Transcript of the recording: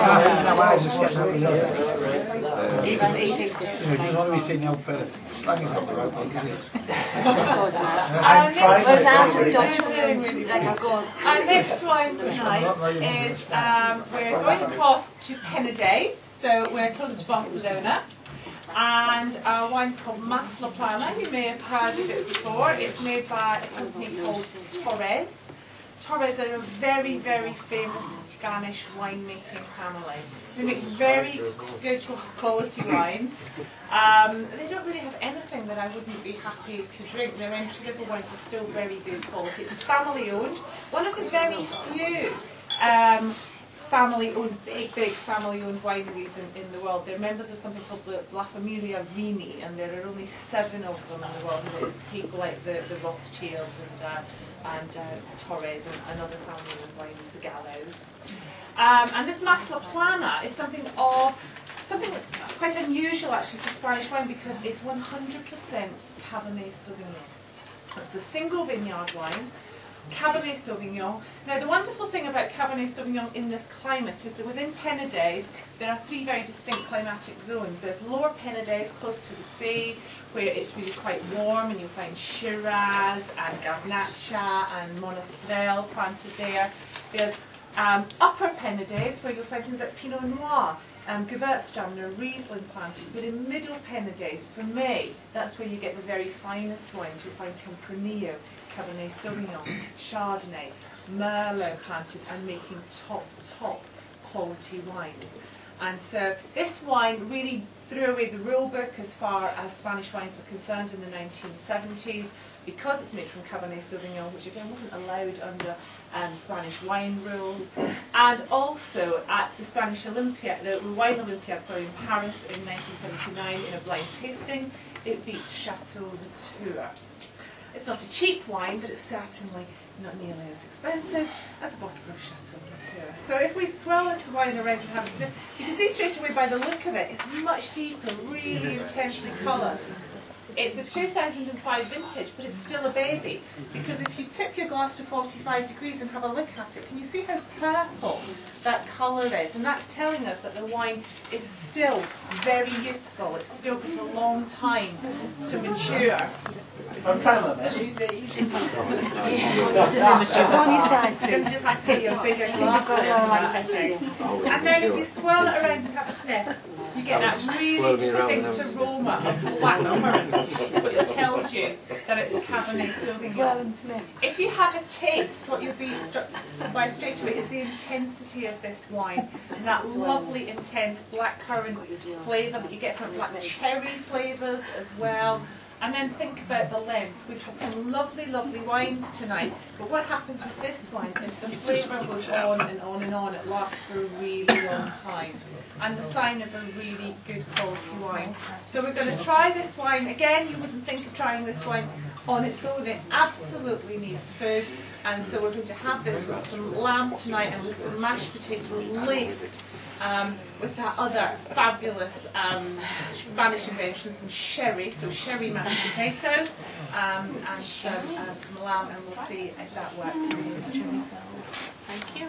No, I was just getting out of the you just want to be seeing how slang is not the right way, is it? Our next wine tonight is we're going across to Penedès, so we're close to Barcelona, and our wine's called Mas La Plana. You may have heard of it before. It's made by a company called Torres. Torres are a very, very famous Spanish winemaking family. They make very good quality wine. They don't really have anything that I wouldn't be happy to drink. Their entry-level wines are still very good quality. It's family-owned. One of the very few family-owned, big family-owned wineries in the world. They're members of something called the La Familia Vini, and there are only 7 of them in the world. And it's people like the Rothschilds and Torres and other family-owned wineries, the Gallows. And this Mas La Plana is something that's quite unusual actually for Spanish wine, because it's 100% Cabernet Sauvignon. It's a single vineyard wine, Cabernet Sauvignon. Now the wonderful thing about Cabernet Sauvignon in this climate is that within Penedès there are 3 very distinct climatic zones. There's lower Penedès close to the sea, where it's really quite warm, and you'll find Shiraz and Garnacha and Monastrell planted there. There's upper Penedès, where you'll find things like Pinot Noir, Gewürztraminer, Riesling planted. But in middle Penedès, for May, that's where you get the very finest wines. You'll find Tempranillo, Cabernet Sauvignon, Chardonnay, Merlot planted and making top quality wines. And so this wine really threw away the rule book as far as Spanish wines were concerned in the 1970s, because it's made from Cabernet Sauvignon, which again wasn't allowed under Spanish wine rules. And also at the Spanish Olympiad, the Wine Olympiad, in Paris in 1979 in a blind tasting, it beat Chateau Latour. It's not a cheap wine, but it's certainly not nearly as expensive as a bottle of Chateau Latour. So if we swirl this wine around and have a sniff, you can see straight away by the look of it, it's much deeper, really intensely coloured. It's a 2005 vintage, but it's still a baby, because if you tip your glass to 45 degrees and have a look at it, can you see how purple that colour is? And that's telling us that the wine is still very youthful. It's still got a long time to mature. I'm trying my best. Use it. Still immature. Go on your side, Steve. Just have to get your bigger teeth. And then if you swirl it around and have a sniff, you get that really distinct aroma of black currant, which tells you that it's Cabernet Sauvignon. If you have a taste, what you'll be struck by straight away is the intensity of this wine, and that lovely intense black currant flavour that you get from black cherry flavours as well. And then think about the length. We've had some lovely wines tonight, but what happens with this wine is the flavour goes on and on and on. It lasts for a really long time, and the sign of a really good quality wine. So we're going to try this wine. Again, you wouldn't think of trying this wine on its own. It absolutely needs food, and so we're going to have this with some lamb tonight and with some mashed potatoes laced with that other fabulous Spanish invention, some sherry, so sherry mashed potatoes, and some lamb, and we'll see if that works. Thank you.